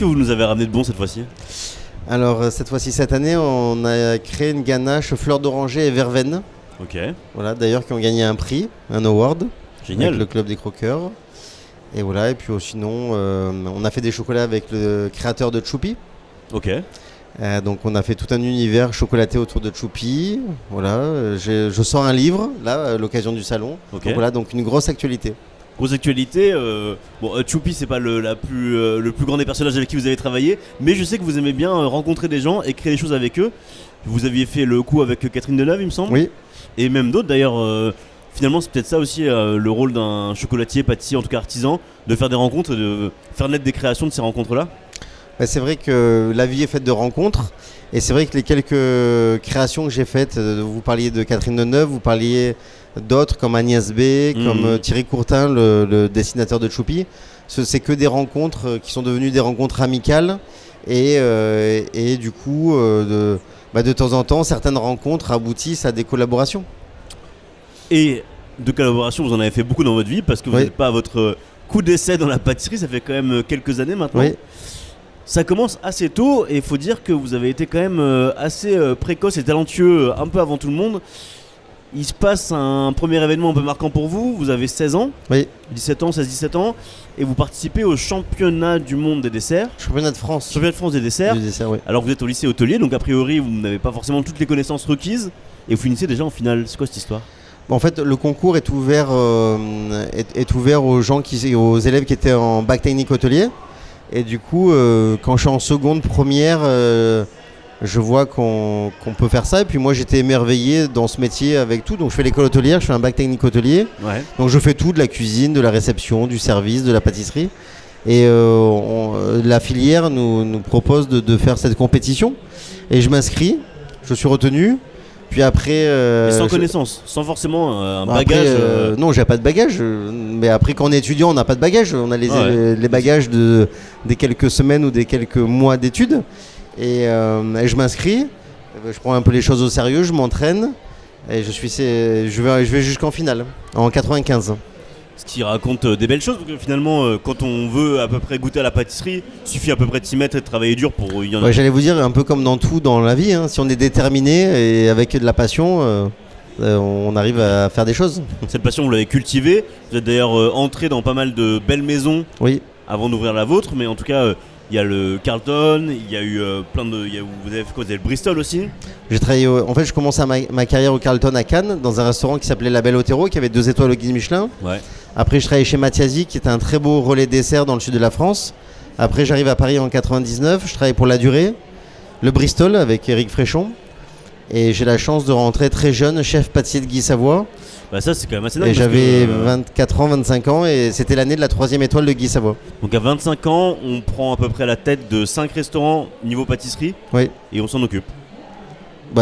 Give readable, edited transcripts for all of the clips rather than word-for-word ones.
que vous nous avez ramené de bon cette fois-ci? Alors cette année, on a créé une ganache fleur d'oranger et verveine. Ok. Voilà, d'ailleurs qui ont gagné un prix, un award. Génial. Avec le club des croqueurs. Et voilà, et puis sinon, on a fait des chocolats avec le créateur de Choupi. Ok. Donc on a fait tout un univers chocolaté autour de Choupi. Voilà, je sors un livre là à l'occasion du salon. Ok. Donc voilà, donc une grosse actualité. Grosse actualité. Choupi, c'est pas le plus grand des personnages avec qui vous avez travaillé, mais je sais que vous aimez bien rencontrer des gens et créer des choses avec eux. Vous aviez fait le coup avec Catherine Deneuve, il me semble. Oui. Et même d'autres d'ailleurs. Finalement, c'est peut-être ça aussi le rôle d'un chocolatier, pâtissier, en tout cas artisan, de faire des rencontres, de faire naître des créations de ces rencontres-là. C'est vrai que la vie est faite de rencontres. Et c'est vrai que les quelques créations que j'ai faites, vous parliez de Catherine Deneuve, vous parliez d'autres comme Agnès B, comme Thierry Courtin, le dessinateur de Choupi. C'est que des rencontres qui sont devenues des rencontres amicales. Et du coup, de temps en temps, certaines rencontres aboutissent à des collaborations. Et de collaboration, vous en avez fait beaucoup dans votre vie parce que vous n'êtes pas à votre coup d'essai dans la pâtisserie, ça fait quand même quelques années maintenant. Oui. Ça commence assez tôt et il faut dire que vous avez été quand même assez précoce et talentueux un peu avant tout le monde. Il se passe un premier événement un peu marquant pour vous, vous avez 16 ans, oui. 17 ans, 16-17 ans, et vous participez au championnat du monde des desserts. Championnat de France. Championnat de France des desserts. Du dessert, oui. Alors vous êtes au lycée hôtelier, donc a priori vous n'avez pas forcément toutes les connaissances requises, et vous finissez déjà en finale. C'est quoi cette histoire ? En fait, le concours est ouvert aux élèves qui étaient en bac technique hôtelier. Et du coup, quand je suis en seconde, première, je vois qu'on peut faire ça. Et puis moi, j'étais émerveillé dans ce métier avec tout. Donc je fais l'école hôtelière, je fais un bac technique hôtelier. Ouais. Donc je fais tout, de la cuisine, de la réception, du service, de la pâtisserie. Et la filière nous propose de faire cette compétition. Et je m'inscris, je suis retenu. Puis après. Et sans connaissance, sans forcément un bagage. Non, j'ai pas de bagage. Mais après, quand on est étudiant, on n'a pas de bagage. On a les bagages des quelques semaines ou des quelques mois d'études. Et je m'inscris. Je prends un peu les choses au sérieux. Je m'entraîne. Et je vais jusqu'en finale, en 95. Ce qui raconte des belles choses, parce que finalement, quand on veut à peu près goûter à la pâtisserie, il suffit à peu près de s'y mettre et de travailler dur pour y en avoir. J'allais vous dire, un peu comme dans tout dans la vie, hein, si on est déterminé et avec de la passion, on arrive à faire des choses. Cette passion, vous l'avez cultivée. Vous êtes d'ailleurs entré dans pas mal de belles maisons avant d'ouvrir la vôtre, mais en tout cas, il y a le Carlton, il y a eu vous avez fait quoi ? Vous avez le Bristol aussi ? J'ai travaillé, en fait, je commençais ma carrière au Carlton à Cannes, dans un restaurant qui s'appelait La Belle Otero, qui avait 2 étoiles au guide Michelin. Ouais. Après, je travaillais chez Mathiasi, qui était un très beau relais dessert dans le sud de la France. Après, j'arrive à Paris en 99, je travaille pour La Durée, le Bristol avec Éric Fréchon. Et j'ai la chance de rentrer très jeune, chef pâtissier de Guy Savoy. Bah ça, c'est quand même assez dingue. Et j'avais 24 ans, 25 ans, et c'était l'année de la 3e étoile de Guy Savoy. Donc à 25 ans, on prend à peu près la tête de 5 restaurants niveau pâtisserie. Oui. Et on s'en occupe.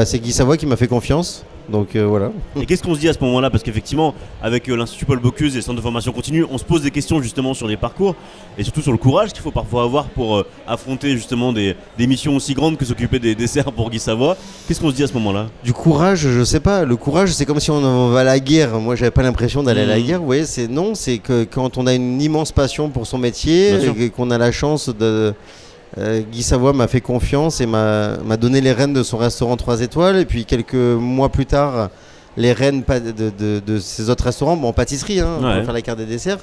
C'est Guy Savoy qui m'a fait confiance. Donc voilà. Et qu'est-ce qu'on se dit à ce moment-là ? Parce qu'effectivement, avec l'Institut Paul Bocuse et le Centre de formation continue, on se pose des questions justement sur les parcours et surtout sur le courage qu'il faut parfois avoir pour affronter justement des missions aussi grandes que s'occuper des desserts pour Guy Savoy. Qu'est-ce qu'on se dit à ce moment-là ? Du courage, je sais pas. Le courage, c'est comme si on va à la guerre. Moi, j'avais pas l'impression d'aller à la guerre. Vous voyez, c'est que quand on a une immense passion pour son métier et qu'on a la chance de... Guy Savoy m'a fait confiance et m'a donné les rênes de son restaurant 3 étoiles. Et puis quelques mois plus tard, les rênes de ses autres restaurants, en pâtisserie, on va faire la carte des desserts.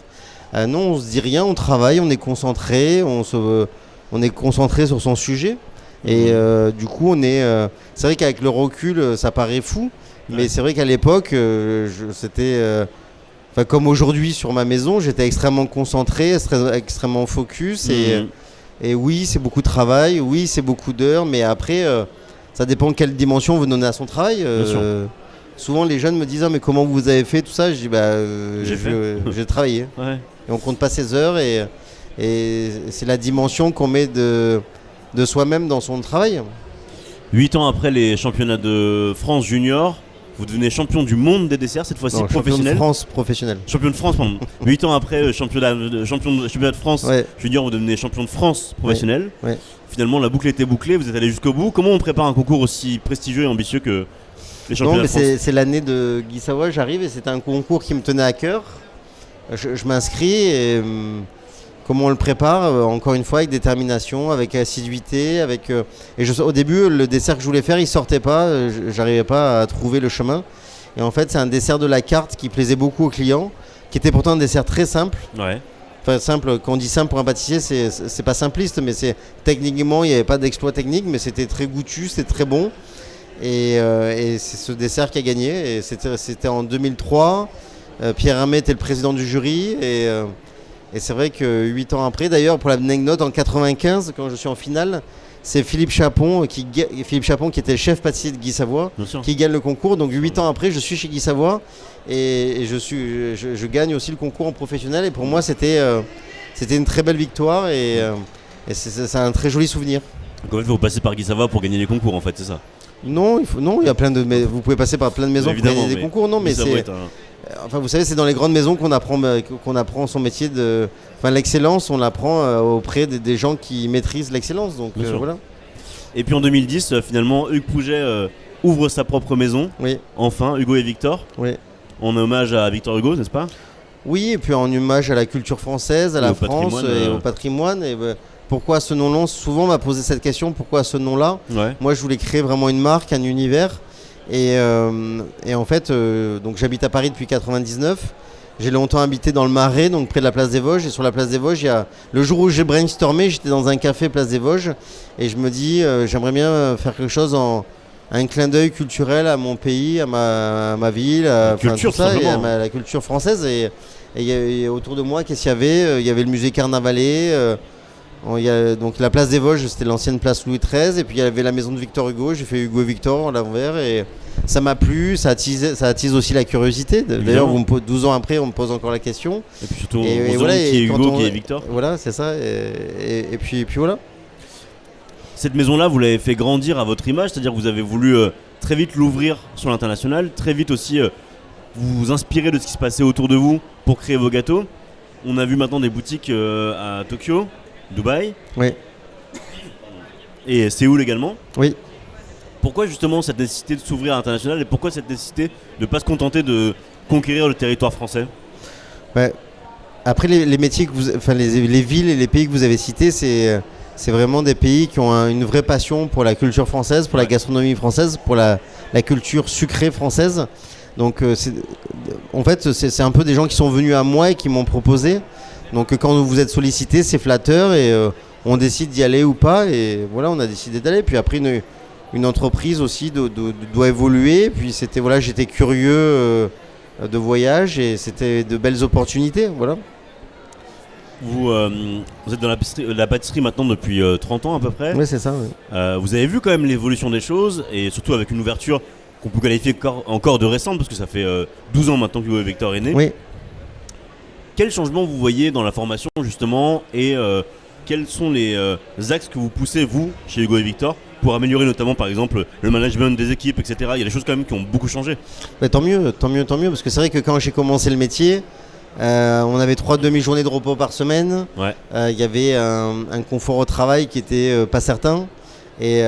Non, on se dit rien, on travaille, on est concentré, on est concentré sur son sujet. Et du coup, c'est vrai qu'avec le recul, ça paraît fou. Mais c'est vrai qu'à l'époque, c'était... comme aujourd'hui sur ma maison, j'étais extrêmement concentré, extrêmement focus. Et oui, c'est beaucoup de travail, oui, c'est beaucoup d'heures, mais après, ça dépend quelle dimension on veut donner à son travail. Souvent, les jeunes me disent mais comment vous avez fait tout ça ? Je dis j'ai travaillé. Ouais. Et on compte pas ses heures et c'est la dimension qu'on met de soi-même dans son travail. 8 ans après les championnats de France junior, vous devenez champion du monde des desserts, cette fois-ci professionnel. Champion de France professionnel. Champion de France, pardon. 8 ans après championnat de France junior, vous devenez champion de France professionnel. Ouais. Finalement, la boucle était bouclée, vous êtes allé jusqu'au bout. Comment on prépare un concours aussi prestigieux et ambitieux que les championnats de France ? C'est l'année de Guy Savoy, j'arrive et c'était un concours qui me tenait à cœur. Je m'inscris et comment on le prépare, encore une fois avec détermination, avec assiduité, au début le dessert que je voulais faire il sortait pas, j'arrivais pas à trouver le chemin. Et en fait c'est un dessert de la carte qui plaisait beaucoup aux clients, qui était pourtant un dessert très simple. Ouais. Enfin simple, quand on dit simple pour un pâtissier, c'est pas simpliste, mais techniquement il n'y avait pas d'exploit technique, mais c'était très goûtu, c'était très bon. Et c'est ce dessert qui a gagné. Et c'était en 2003. Pierre Hermé était le président du jury. Et c'est vrai que 8 ans après, d'ailleurs, pour l'anecdote, en 95, quand je suis en finale, c'est Philippe Chapon qui était le chef pâtissier de Guy Savoy, qui gagne le concours. Donc 8 ans après, je suis chez Guy Savoy et je gagne aussi le concours en professionnel. Et pour moi, c'était une très belle victoire et c'est un très joli souvenir. Donc en fait, vous passez par Guy Savoy pour gagner les concours, en fait, c'est ça? Non, il y a vous pouvez passer par plein de maisons pour gagner des concours. Non, mais enfin, vous savez, c'est dans les grandes maisons qu'on apprend son métier l'excellence, on l'apprend auprès des gens qui maîtrisent l'excellence. Donc voilà. Et puis en 2010, finalement, Hugues Pouget ouvre sa propre maison. Oui. Enfin, Hugo et Victor. Oui. En hommage à Victor Hugo, n'est-ce pas? Oui, et puis en hommage à la culture française, à la France et au patrimoine. Et pourquoi ce nom-là? Souvent on m'a posé cette question, pourquoi ce nom-là? Moi je voulais créer vraiment une marque, un univers. Et en fait, donc j'habite à Paris depuis 99. J'ai longtemps habité dans le Marais, donc près de la place des Vosges. Et sur la place des Vosges, le jour où j'ai brainstormé, j'étais dans un café place des Vosges. Et je me dis, j'aimerais bien faire quelque chose un clin d'œil culturel à mon pays, à ma ville, à la culture française. Et autour de moi, qu'est-ce qu'il y avait? Il y avait le musée Carnavalet. Donc la place des Vosges, c'était l'ancienne place Louis XIII. Et puis il y avait la maison de Victor Hugo. J'ai fait Hugo et Victor en l'envers. Et ça m'a plu, ça attise aussi la curiosité. D'ailleurs, 12 ans après, on me pose encore la question. Et puis surtout, on se demande qui est Hugo, qui est Victor. Voilà, c'est ça. Et puis voilà. Cette maison-là, vous l'avez fait grandir à votre image, c'est-à-dire que vous avez voulu très vite l'ouvrir sur l'international, très vite aussi vous inspirer de ce qui se passait autour de vous pour créer vos gâteaux. On a vu maintenant des boutiques à Tokyo, Dubaï. Oui. Et Séoul également. Oui. Pourquoi justement cette nécessité de s'ouvrir à l'international et pourquoi cette nécessité de ne pas se contenter de conquérir le territoire français? Après les métiers les villes et les pays que vous avez cités, c'est vraiment des pays qui ont une vraie passion pour la culture française, pour la gastronomie française, pour la culture sucrée française. Donc en fait c'est un peu des gens qui sont venus à moi et qui m'ont proposé. Donc quand vous êtes sollicité, c'est flatteur et on décide d'y aller ou pas. Et voilà, on a décidé d'aller. Puis après une entreprise aussi doit évoluer. Puis j'étais curieux de voyage et c'était de belles opportunités. Voilà. Vous êtes dans la pâtisserie maintenant depuis 30 ans à peu près. Oui, c'est ça. Oui. Vous avez vu quand même l'évolution des choses et surtout avec une ouverture qu'on peut qualifier encore de récente parce que ça fait 12 ans maintenant que Hugo et Victor est né. Oui. Quel changement vous voyez dans la formation justement et quels sont les axes que vous poussez vous chez Hugo et Victor pour améliorer notamment par exemple le management des équipes, etc. Il y a des choses quand même qui ont beaucoup changé. Tant mieux parce que c'est vrai que quand j'ai commencé le métier, on avait 3 demi-journées de repos par semaine. Ouais. Il y avait un confort au travail qui était pas certain. Et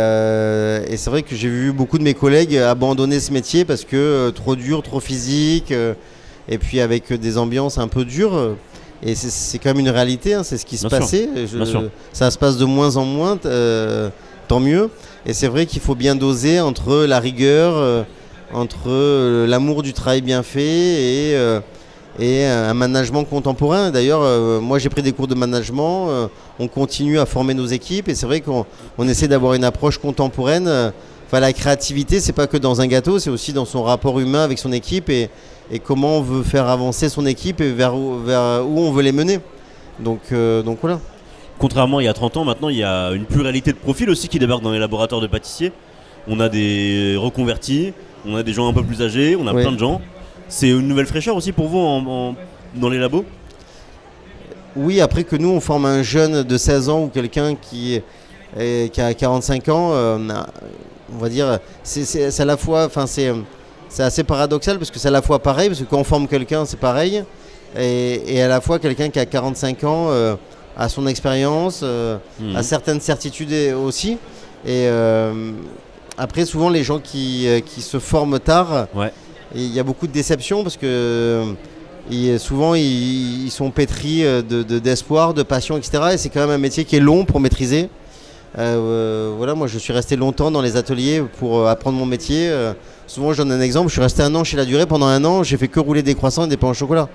c'est vrai que j'ai vu beaucoup de mes collègues abandonner ce métier parce que trop dur, trop physique, et puis avec des ambiances un peu dures. Et c'est quand même une réalité, hein, c'est ce qui se passait. Ça se passe de moins en moins, tant mieux. Et c'est vrai qu'il faut bien doser entre la rigueur, entre l'amour du travail bien fait et un management contemporain. D'ailleurs, moi j'ai pris des cours de management, on continue à former nos équipes et c'est vrai qu'on essaie d'avoir une approche contemporaine. La créativité, c'est pas que dans un gâteau, c'est aussi dans son rapport humain avec son équipe et comment on veut faire avancer son équipe et vers où on veut les mener. Donc voilà. Contrairement à il y a 30 ans, maintenant il y a une pluralité de profils aussi qui débarquent dans les laboratoires de pâtissiers. On a des reconvertis, on a des gens un peu plus âgés, on a plein de gens. C'est une nouvelle fraîcheur aussi pour vous dans les labos? Oui, après que nous on forme un jeune de 16 ans ou quelqu'un qui a 45 ans, on va dire, c'est à la fois, c'est assez paradoxal parce que c'est à la fois pareil, parce que quand on forme quelqu'un c'est pareil, et à la fois quelqu'un qui a 45 ans a son expérience, a certaines certitudes aussi, et après souvent les gens qui se forment tard, il y a beaucoup de déceptions parce que souvent ils sont pétris d'espoir, de passion, etc. Et c'est quand même un métier qui est long pour maîtriser. Voilà, moi je suis resté longtemps dans les ateliers pour apprendre mon métier. Souvent je donne un exemple, je suis resté 1 an chez La Durée. Pendant 1 an, j'ai fait que rouler des croissants et des pains au chocolat.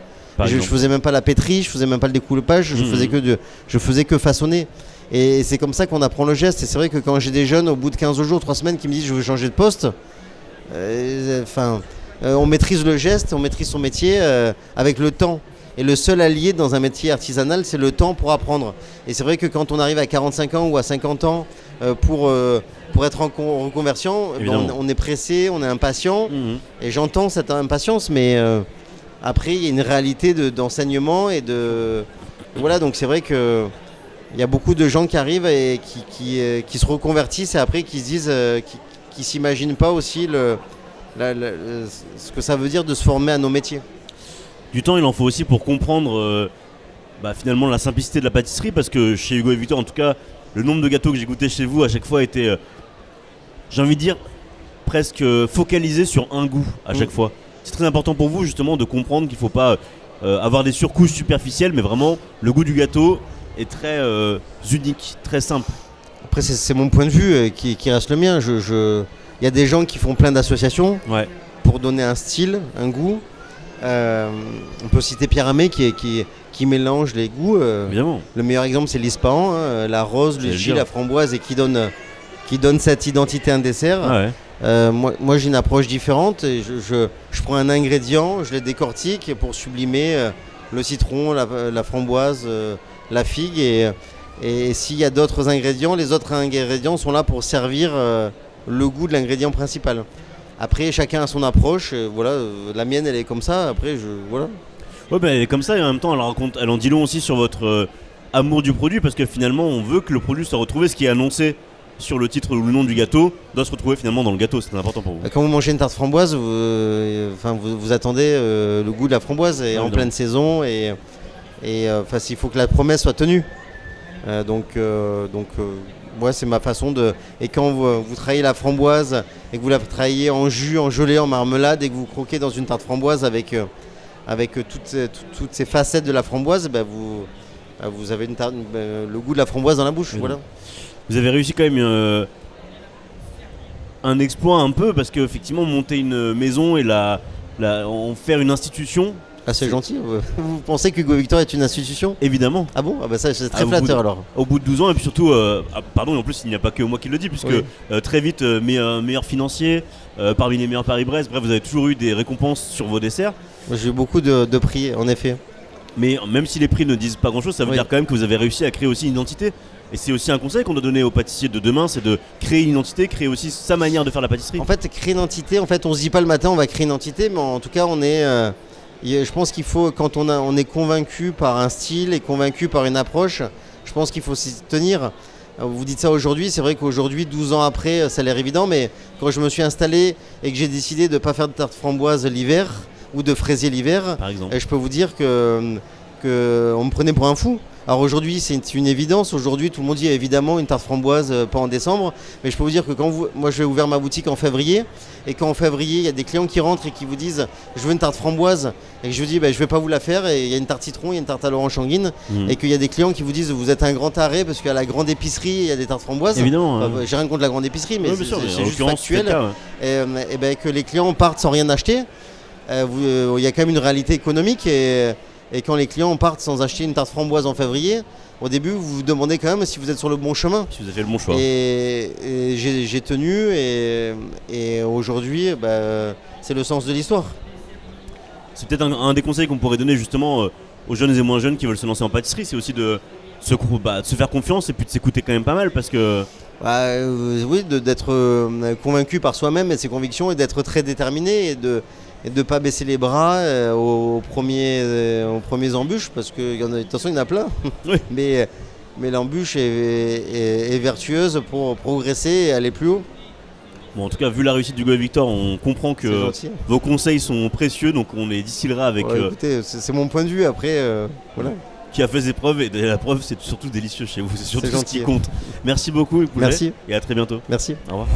Je faisais même pas la pétrie, je faisais même pas le découpage, je faisais que façonner. Et c'est comme ça qu'on apprend le geste. Et c'est vrai que quand j'ai des jeunes au bout de 15 jours, 3 semaines qui me disent je veux changer de poste, on maîtrise le geste, on maîtrise son métier avec le temps. Et le seul allié dans un métier artisanal, c'est le temps pour apprendre. Et c'est vrai que quand on arrive à 45 ans ou à 50 ans pour être en reconversion, on est pressé, on est impatient. Et j'entends cette impatience, mais après, il y a une réalité d'enseignement et de... Voilà, donc c'est vrai que il y a beaucoup de gens qui arrivent et qui se reconvertissent et après qui se disent, qui s'imaginent pas aussi ce que ça veut dire de se former à nos métiers. Du temps, il en faut aussi pour comprendre finalement la simplicité de la pâtisserie, parce que chez Hugo et Victor, en tout cas, le nombre de gâteaux que j'ai goûté chez vous à chaque fois était, j'ai envie de dire, presque focalisé sur un goût à chaque fois. C'est très important pour vous justement de comprendre qu'il ne faut pas avoir des surcouches superficielles, mais vraiment le goût du gâteau est très unique, très simple. Après c'est mon point de vue qui reste le mien. Il y a des gens qui font plein d'associations pour donner un style, un goût. On peut citer Pierre Hamé qui mélange les goûts. Évidemment. Le meilleur exemple c'est l'Ispahan, la rose, le litchi, la framboise, et qui donne cette identité à un dessert. Moi j'ai une approche différente. Et je prends un ingrédient, je le décortique pour sublimer le citron, la framboise, la figue, et s'il y a d'autres ingrédients, les autres ingrédients sont là pour servir le goût de l'ingrédient principal. Après, chacun a son approche. Voilà, la mienne, elle est comme ça. Après, voilà. Ouais, elle est comme ça, et en même temps, elle en dit long aussi sur votre amour du produit, parce que finalement, on veut que le produit soit retrouvé, ce qui est annoncé sur le titre ou le nom du gâteau doit se retrouver finalement dans le gâteau. C'est important pour vous. Quand vous mangez une tarte framboise, vous attendez le goût de la framboise en pleine saison, et il faut que la promesse soit tenue. C'est ma façon de... Et quand vous travaillez la framboise et que vous la travaillez en jus, en gelée, en marmelade, et que vous croquez dans une tarte framboise avec toutes ces facettes de la framboise, vous avez le goût de la framboise dans la bouche. Voilà. Vous avez réussi quand même un exploit un peu, parce qu'effectivement monter une maison et en faire une institution. Ah, c'est gentil. Vous pensez qu'Hugo Victor est une institution ? Évidemment. Ah bon ? Ça, c'est très flatteur alors. Au bout de 12 ans, et puis surtout, pardon, en plus il n'y a pas que moi qui le dis, puisque très vite, meilleur financier, parmi les meilleurs Paris-Brest, bref, vous avez toujours eu des récompenses sur vos desserts. J'ai eu beaucoup de prix, en effet. Mais même si les prix ne disent pas grand-chose, ça veut dire quand même que vous avez réussi à créer aussi une identité. Et c'est aussi un conseil qu'on doit donner aux pâtissiers de demain, c'est de créer une identité, créer aussi sa manière de faire la pâtisserie. En fait, créer une identité, on se dit pas le matin on va créer une identité, mais en tout cas on est... je pense qu'il faut, quand on est convaincu par un style et convaincu par une approche, je pense qu'il faut s'y tenir. Vous dites ça aujourd'hui, c'est vrai qu'aujourd'hui, 12 ans après, ça a l'air évident, mais quand je me suis installé et que j'ai décidé de ne pas faire de tarte framboise l'hiver ou de fraisier l'hiver, par exemple, je peux vous dire qu'on me prenait pour un fou. Alors aujourd'hui, c'est une évidence. Aujourd'hui, tout le monde dit évidemment une tarte framboise, pas en décembre. Mais je peux vous dire que moi, j'ai ouvert ma boutique en février. Et quand en février, il y a des clients qui rentrent et qui vous disent je veux une tarte framboise. Et que je vous dis je vais pas vous la faire. Et il y a une tarte citron, il y a une tarte à l'orange sanguine. Et qu'il y a des clients qui vous disent vous êtes un grand taré parce qu'à la grande épicerie, il y a des tartes framboises. Évidemment. J'ai rien contre la grande épicerie, mais c'est juste factuel. C'est et que les clients partent sans rien acheter. Il y a quand même une réalité économique. Et quand les clients partent sans acheter une tarte framboise en février, au début, vous vous demandez quand même si vous êtes sur le bon chemin. Si vous avez fait le bon choix. Et j'ai tenu, et aujourd'hui, c'est le sens de l'histoire. C'est peut-être un des conseils qu'on pourrait donner justement aux jeunes et moins jeunes qui veulent se lancer en pâtisserie, c'est aussi de se faire confiance et puis de s'écouter quand même pas mal, parce que... oui, d'être convaincu par soi-même et de ses convictions, et d'être très déterminé, et de ne pas baisser les bras aux premiers embûches, parce que de toute façon il y en a plein. Oui. mais l'embûche est vertueuse pour progresser et aller plus haut. Bon, en tout cas, vu la réussite d'Hugo et Victor, on comprend que vos conseils sont précieux, donc on les distillera avec... Écoutez, c'est mon point de vue, après, voilà. Qui a fait ses preuves, et la preuve, c'est surtout délicieux chez vous, c'est surtout ce qui compte. Merci beaucoup, Poulet, Merci. Et à très bientôt. Merci. Au revoir.